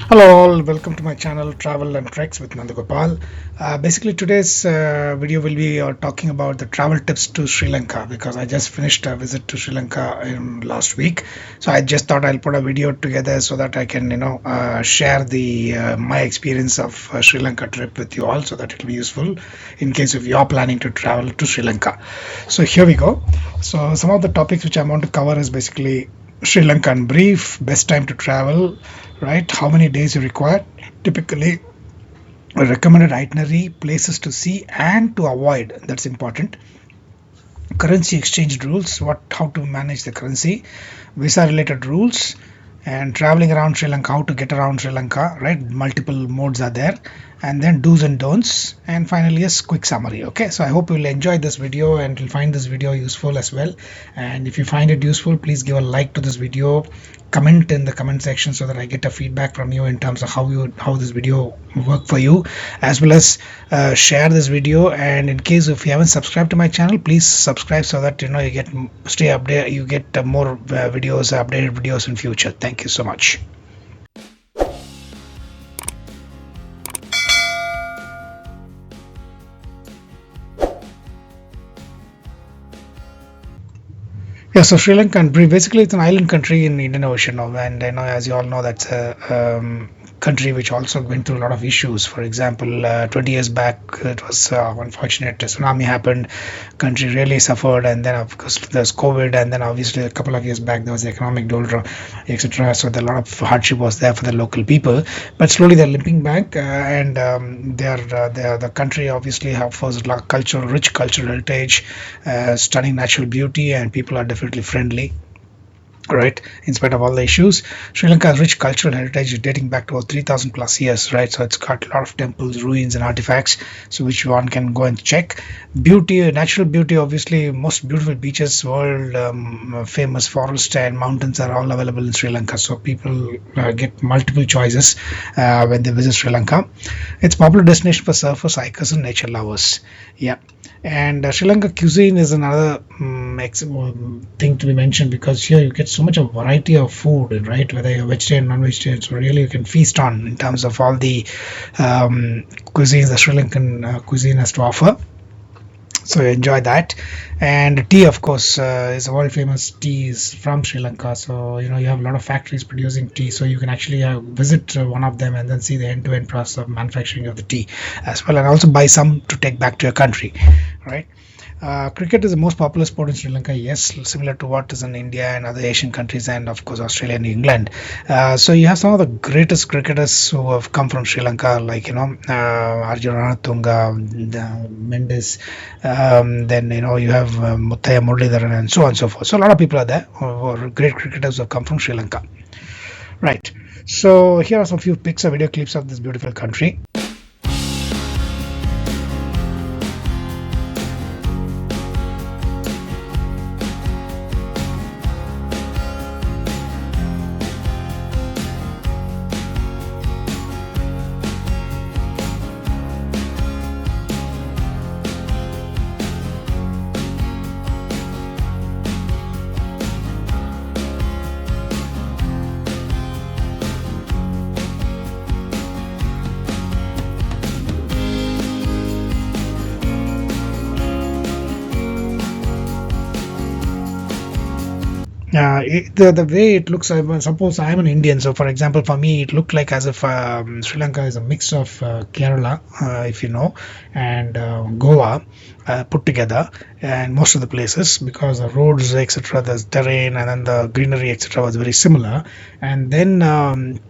Hello all, welcome to my channel Travel and Treks with Nandagopal. Basically today's video will be talking about the travel tips to Sri Lanka because I just finished a visit to Sri Lanka last week. So I just thought I'll put a video together so that I can share the my experience of Sri Lanka trip with you all, so that it will be useful in case if you're planning to travel to Sri Lanka. So here we go. So some of the topics which I want to cover is basically Sri Lanka in brief, best time to travel, right? How many days you require? Typically, a recommended itinerary, places to see and to avoid. That's important. Currency exchange rules, how to manage the currency, visa related rules, and traveling around Sri Lanka, how to get around Sri Lanka, right? Multiple modes are there, and then do's and don'ts, and finally a quick summary. Okay, so I hope you'll enjoy this video and you'll find this video useful as well. And if you find it useful, please give a like to this video, comment in the comment section so that I get a feedback from you in terms of how this video worked for you, as well as share this video. And in case if you haven't subscribed to my channel, please subscribe so that you get stay update, you get more videos, updated videos in future. Thank you so much. Yeah, so Sri Lanka, and basically it's an island country in the Indian Ocean, and I know, as you all know, that's a country which also went through a lot of issues. For example, 20 years back, it was unfortunate tsunami happened. Country really suffered, and then of course there's COVID, and then obviously a couple of years back there was the economic doldrum, etc. So a lot of hardship was there for the local people, but slowly they're limping back, and the country obviously offers rich cultural heritage, stunning natural beauty, and people are definitely friendly, right? In spite of all the issues, Sri Lanka has rich cultural heritage dating back to about 3,000 plus years, right? So it's got a lot of temples, ruins and artifacts, so which one can go and check. Beauty, natural beauty, obviously most beautiful beaches, world famous forests and mountains are all available in Sri Lanka, so people get multiple choices when they visit Sri Lanka. It's a popular destination for surfers, hikers and nature lovers. Yeah. And Sri Lanka cuisine is another thing to be mentioned, because here you get so much of variety of food, right? Whether you're vegetarian, non-vegetarian, so really you can feast on in terms of all the cuisines the Sri Lankan cuisine has to offer. So enjoy that. And tea, of course, is a world famous tea is from Sri Lanka. So you have a lot of factories producing tea, so you can actually visit one of them and then see the end-to-end process of manufacturing of the tea as well, and also buy some to take back to your country, right? Cricket is the most popular sport in Sri Lanka, yes, similar to what is in India and other Asian countries, and of course Australia and England. So you have some of the greatest cricketers who have come from Sri Lanka, like Arjun Ranatunga, Mendes, then you have Muthaiya Muralidharan, and so on and so forth. So a lot of people are there who are great cricketers who have come from Sri Lanka, right? So here are some few pics or video clips of this beautiful country. The way it looks, suppose I'm an Indian, so for example for me it looked like as if Sri Lanka is a mix of Kerala, if you know, and Goa put together, and most of the places, because the roads, etc., the terrain and then the greenery, etc., was very similar. And then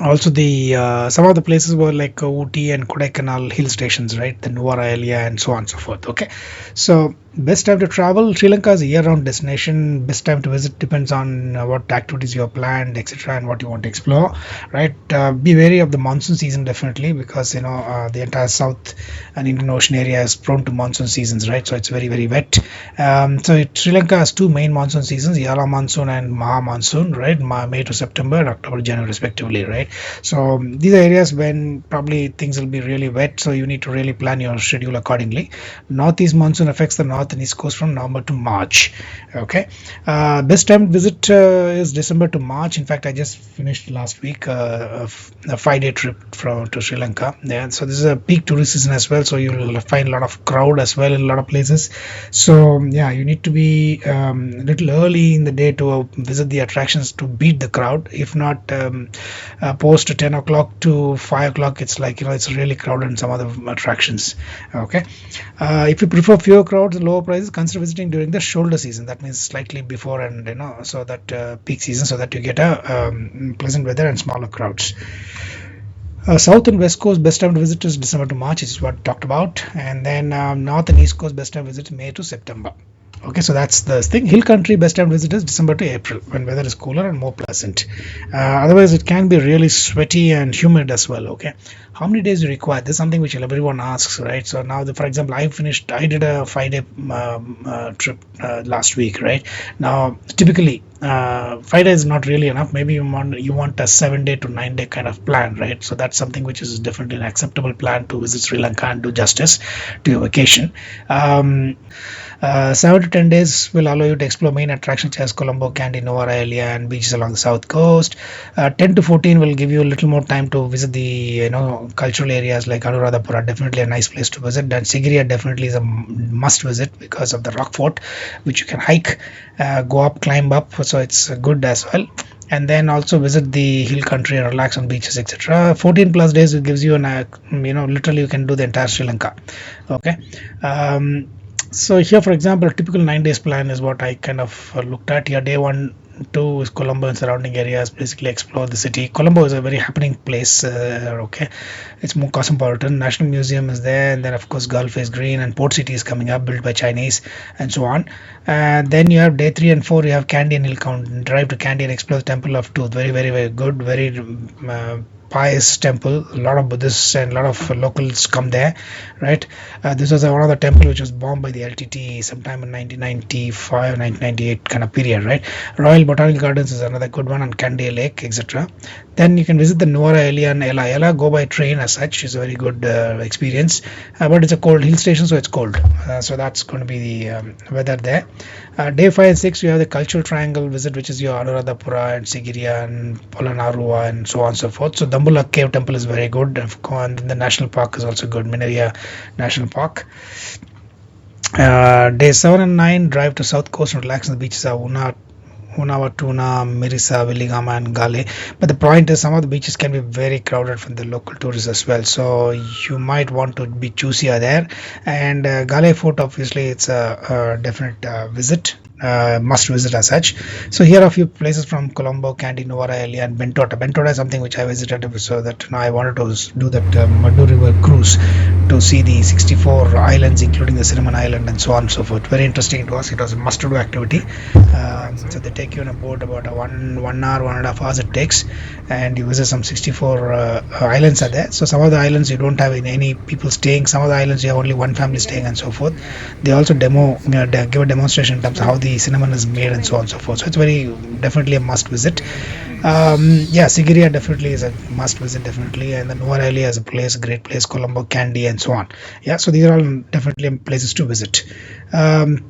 also the some of the places were like Ooty and Kodaikanal hill stations, right? The Nuwara area and so on and so forth. Okay, so best time to travel, Sri Lanka is a year-round destination. Best time to visit depends on what activities you have planned, etc., and what you want to explore, right? Be wary of the monsoon season, definitely, because the entire South and Indian Ocean area is prone to monsoon seasons, right? So it's very, very wet. Sri Lanka has two main monsoon seasons: Yala monsoon and Maha monsoon, right? May to September and October to January respectively, right? right? So these are areas when probably things will be really wet, so you need to really plan your schedule accordingly. Northeast monsoon affects the north and east coast from November to March. Okay, best time to visit is December to March. In fact, I just finished last week a 5-day trip to Sri Lanka. Yeah, so this is a peak tourist season as well, so you'll find a lot of crowd as well in a lot of places. So yeah, you need to be a little early in the day to visit the attractions to beat the crowd. If not, post 10 o'clock to 5 o'clock, it's like, it's really crowded in some other attractions. Okay, if you prefer fewer crowds and lower prices, consider visiting during the shoulder season. That means slightly before, and so that peak season, so that you get a pleasant weather and smaller crowds. South and west coast best time to visit is December to March, is what I talked about, and then north and east coast best time to visit May to September. Okay, so that's the thing. Hill country best time to visit is December to April, when weather is cooler and more pleasant. Otherwise, it can be really sweaty and humid as well. Okay, how many days you require? This is something which everyone asks, right? So now, for example, I did a 5-day trip last week, right? Now, typically, 5 days is not really enough. Maybe you want a 7-day to 9-day kind of plan, right? So that's something which is definitely an acceptable plan to visit Sri Lanka and do justice to your vacation. 7 to 10 days will allow you to explore main attractions as Colombo, Kandy, Nuwara and beaches along the south coast. 10 to 14 will give you a little more time to visit the cultural areas like Anuradhapura, definitely a nice place to visit. And Sigiriya definitely is a must visit because of the rock fort, which you can hike, go up, climb up, so it's good as well. And then also visit the hill country and relax on beaches, etc. 14 plus days it gives you literally you can do the entire Sri Lanka. Okay. So here, for example, a typical 9 days plan is what I kind of looked at here. Day 1, 2 is Colombo and surrounding areas, basically explore the city. Colombo is a very happening place. Okay, it's more cosmopolitan. National Museum is there, and then of course Gulf is green, and Port City is coming up, built by Chinese, and so on. Then you have day 3 and 4. You have Kandy and Hill drive to Kandy and explore the Temple of Tooth. Very, very, very good. Very pious temple. A lot of Buddhists and a lot of locals come there, right? This was one of the temple which was bombed by the LTT sometime in 1995, 1998 kind of period, right? Royal Botanical Gardens is another good one, and Kandy Lake, etc. Then you can visit the Nuwara and Ella. Go by train as such. It's a very good experience, but it's a cold hill station, so it's cold. So that's going to be the weather there. Day 5 and 6, you have the cultural triangle visit, which is your Anuradhapura and Sigiriya and Polonnaruwa and so on and so forth. So Dambulla Cave Temple is very good, and the national park is also good, Minaria National Park. Day 7 and 9, drive to south coast and relax on the beaches of Unawatuna, Mirisa, Viligama and Gale. But the point is, some of the beaches can be very crowded from the local tourists as well, so you might want to be choosier there. And Gale Fort, obviously, it's a definite visit. Must visit as such. So here are a few places from Colombo, Kandy, Nuwara and Bentota. Bentota is something which I visited, so that I wanted to do that Madhu River cruise to see the 64 islands, including the Cinnamon Island and so on and so forth. Very interesting it was. It was a must-do activity. So they take you on a boat about a 1 hour, 1.5 hours it takes, and you visit some 64 islands are there. So some of the islands you don't have any people staying. Some of the islands you have only one family staying and so forth. They also give a demonstration in terms of how the cinnamon is made and so on and so forth. So it's definitely a must visit. Sigiriya definitely is a must visit, definitely, and the Nuwara is a great place, Colombo, Kandy and so on. So these are all definitely places to visit.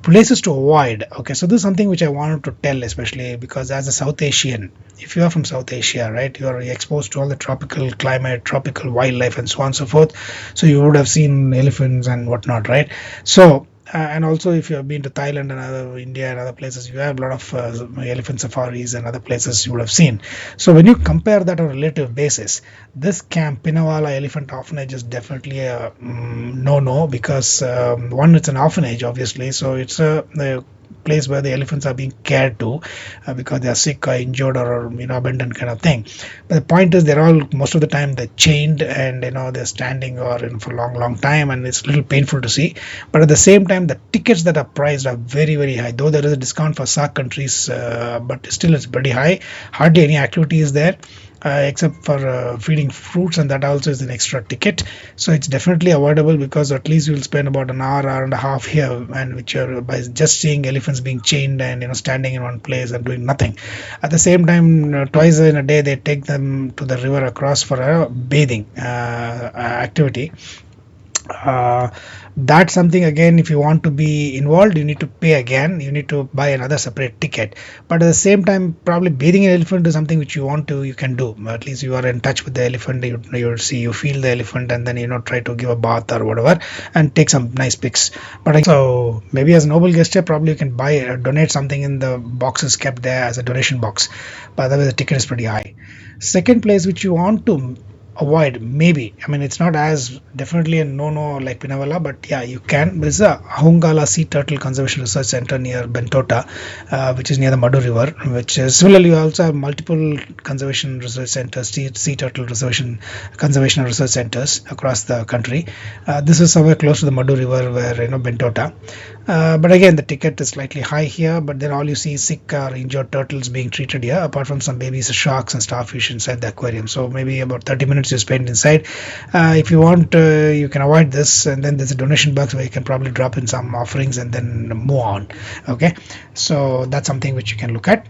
Places to avoid. Okay, so this is something which I wanted to tell, especially because as a South Asian, if you are from South Asia, right, you are exposed to all the tropical climate, tropical wildlife and so on and so forth. So you would have seen elephants and whatnot, right? So and also, if you have been to Thailand and India and other places, you have a lot of elephant safaris and other places you would have seen. So when you compare that on a relative basis, this Camp Pinawala Elephant Orphanage is definitely a no-no, because one, it's an orphanage, obviously, so it's a place where the elephants are being cared to because they are sick or injured or abandoned kind of thing. But the point is, they're all, most of the time, they're chained and they're standing or for a long time, and it's a little painful to see. But at the same time, the tickets that are priced are very, very high, though there is a discount for SAARC countries, but still it's pretty high. Hardly any activity is there. except for feeding fruits, and that also is an extra ticket. So it's definitely avoidable, because at least you'll spend about an hour and a half here, and which are by just seeing elephants being chained and standing in one place and doing nothing. At the same time, twice in a day they take them to the river across for a bathing activity. uh, that's something, again, if you want to be involved, you need to pay again, you need to buy another separate ticket. But at the same time, probably bathing an elephant is something which you want to, you can do. At least you are in touch with the elephant, you see, you feel the elephant, and then try to give a bath or whatever, and take some nice pics. But so maybe as a noble gesture, probably you can buy donate something in the boxes kept there as a donation box. By the way, the ticket is pretty high. Second place which you want to avoid, maybe, I mean, it's not as definitely a no like Pinavalla, but yeah, you can. There's a Ahungala Sea Turtle Conservation Research Center near Bentota, which is near the Madhu River, which is similarly, you also have multiple conservation research centers, sea turtle conservation research centers across the country. This is somewhere close to the Madhu River, where Bentota. But again, the ticket is slightly high here, but then all you see is sick or injured turtles being treated here, apart from some babies, sharks and starfish inside the aquarium. So maybe about 30 minutes you spend inside. If you want, you can avoid this, and then there's a donation box where you can probably drop in some offerings and then move on. Okay, so that's something which you can look at.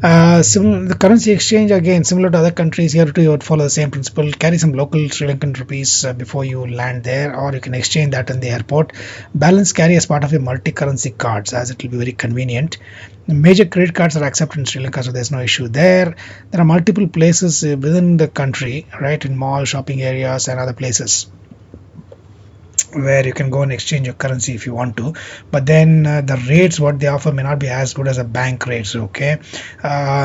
The currency exchange, again, similar to other countries, here too you would follow the same principle. Carry some local Sri Lankan rupees before you land there, or you can exchange that in the airport. Balance carry as part of your multi-currency cards, as it will be very convenient. Major credit cards are accepted in Sri Lanka, so there's no issue there. There are multiple places within the country, right, in mall, shopping areas, and other places where you can go and exchange your currency if you want to. But then the rates what they offer may not be as good as a bank rates. Okay,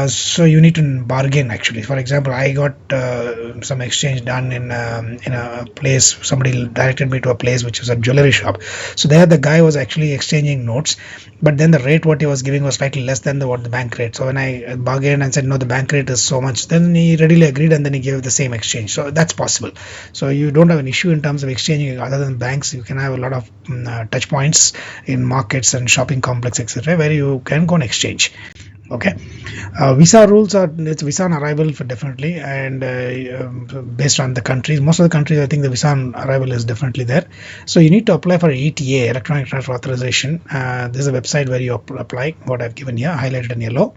so you need to bargain. Actually, for example, I got some exchange done in a place. Somebody directed me to a place which was a jewelry shop. So there the guy was actually exchanging notes, but then the rate what he was giving was slightly less than what the bank rate. So when I bargained and said no, the bank rate is so much, then he readily agreed, and then he gave the same exchange. So that's possible. So you don't have an issue in terms of exchanging other than banks. You can have a lot of touch points in markets and shopping complex, etc., where you can go and exchange. Okay, visa rules are, it's visa on arrival for definitely, and based on the countries, most of the countries, I think the visa on arrival is definitely there. So you need to apply for ETA, electronic transfer authorization. This is a website where you apply what I've given here, highlighted in yellow,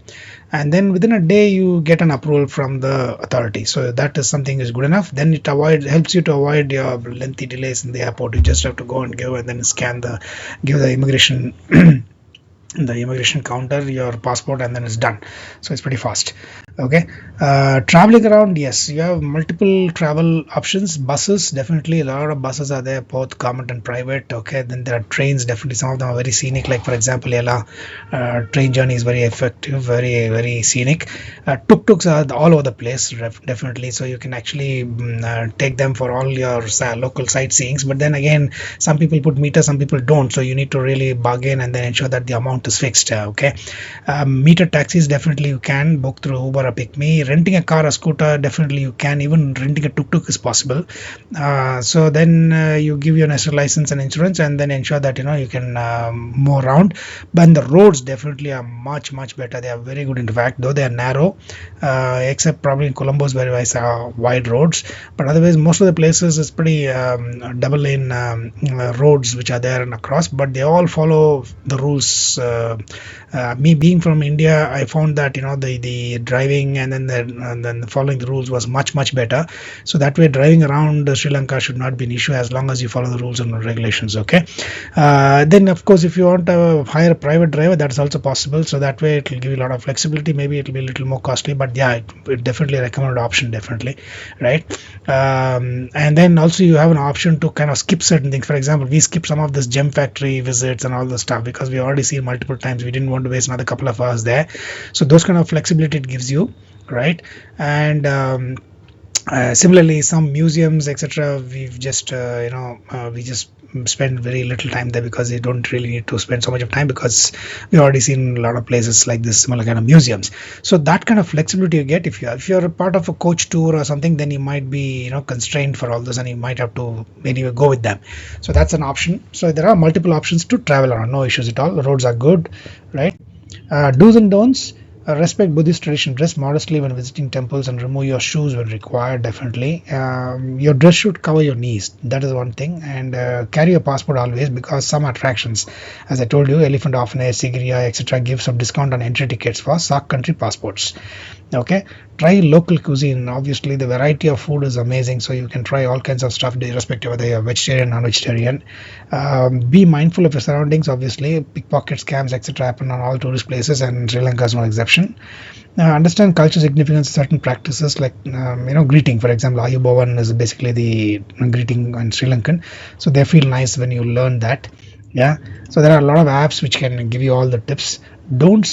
and then within a day you get an approval from the authority. So that is something is good enough. Then it helps you to avoid your lengthy delays in the airport. You just have to go and give, and then give the immigration the immigration counter your passport, and then it's done. So it's pretty fast. Okay, traveling around, yes, you have multiple travel options. Buses, definitely a lot of buses are there, both government and private. Okay, then there are trains, definitely some of them are very scenic, like for example Yella train journey is very effective, very very scenic. Tuk-tuks are all over the place, definitely, so you can actually take them for all your local sightseeings. But then again, some people put meters, some people don't, so you need to really bargain and then ensure that the amount is fixed. Okay, meter taxis, definitely you can book through Uber or Pick Me. Renting a car or scooter, definitely you can. Even renting a tuk-tuk is possible. So then you give your national license and insurance, and then ensure that you can move around. But the roads definitely are much better. They are very good, in fact, though they are narrow, except probably in Colombo is very wide roads. But otherwise, most of the places is pretty double lane roads which are there and across, but they all follow the rules. Me being from India, I found that the driving and then following the rules was much better. So that way, driving around Sri Lanka should not be an issue as long as you follow the rules and regulations. Okay, then of course, if you want to hire a private driver, that's also possible. So that way, it will give you a lot of flexibility. Maybe it will be a little more costly, but yeah, it definitely a recommended option, definitely, right? And then also you have an option to kind of skip certain things. For example, we skip some of this gem factory visits and all the stuff because we already seen multiple times. We didn't want to waste another couple of hours there. So those kind of flexibility it gives you, right? And similarly, some museums, etc., we've just we just spend very little time there because you don't really need to spend so much of time because we already seen a lot of places like this, similar kind of museums. So that kind of flexibility you get if you're a part of a coach tour or something, then you might be constrained for all this, and you might have to anyway go with them. So that's an option. So there are multiple options to travel around, no issues at all. The roads are good, right? Do's and don'ts. Respect Buddhist tradition. Dress modestly when visiting temples and remove your shoes when required. Definitely, your dress should cover your knees. That is one thing. And carry your passport always, because some attractions, as I told you, Elephant of Ness, Sigiriya, etc., give some discount on entry tickets for SAC country passports. Okay, try local cuisine. Obviously, the variety of food is amazing, so you can try all kinds of stuff irrespective whether you're vegetarian, non-vegetarian. Be mindful of your surroundings. Obviously, pickpocket scams, etc., happen on all tourist places, and Sri Lanka is no exception. Understand culture significance of certain practices, like greeting, for example. Ayubowan is basically the greeting in Sri Lankan, so they feel nice when you learn that. Yeah, so there are a lot of apps which can give you all the tips. Don't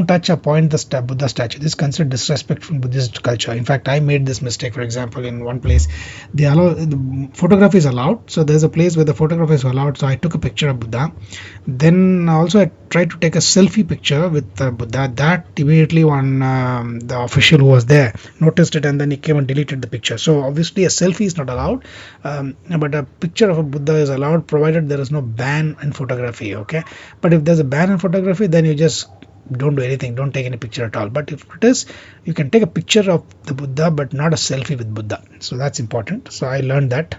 touch or point the Buddha statue. This is considered disrespectful Buddhist culture. In fact, I made this mistake. For example, in one place, they allow the photography is allowed. So there's a place where the photography is allowed. So I took a picture of Buddha. Then also I tried to take a selfie picture with Buddha. That immediately one the official who was there noticed it, and then he came and deleted the picture. So obviously a selfie is not allowed, but a picture of a Buddha is allowed, provided there is no ban in photography. Okay, but if there's a ban in photography, then you just don't do anything, don't take any picture at all. But if it is, you can take a picture of the Buddha but not a selfie with Buddha. So that's important. So I learned that.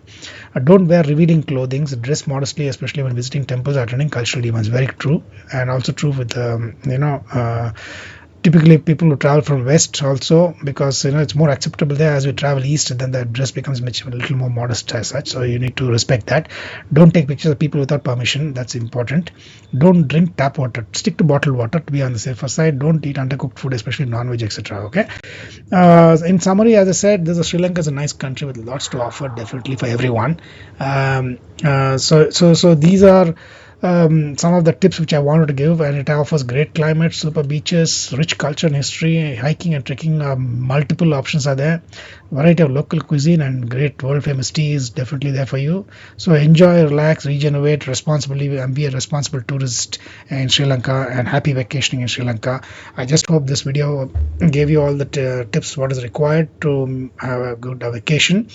Don't wear revealing clothing. Dress modestly, especially when visiting temples or attending cultural events. Very true. And also true with typically people who travel from west also, because it's more acceptable there. As we travel east, then the dress becomes a little more modest as such, so you need to respect that. Don't take pictures of people without permission. That's important. Don't drink tap water. Stick to bottled water to be on the safer side. Don't eat undercooked food, especially non-veg, etc. Okay, in summary, as I said, Sri Lanka is a nice country with lots to offer, definitely for everyone. So these are some of the tips which I wanted to give, and it offers great climate, super beaches, rich culture and history, hiking and trekking. Multiple options are there, variety of local cuisine, and great world famous tea is definitely there for you. So enjoy, relax, regenerate responsibly, and be a responsible tourist in Sri Lanka, and happy vacationing in Sri Lanka. I just hope this video gave you all the tips what is required to have a good vacation.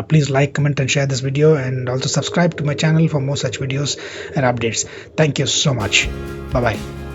Please like, comment and share this video, and also subscribe to my channel for more such videos and updates. Thank you so much. Bye bye.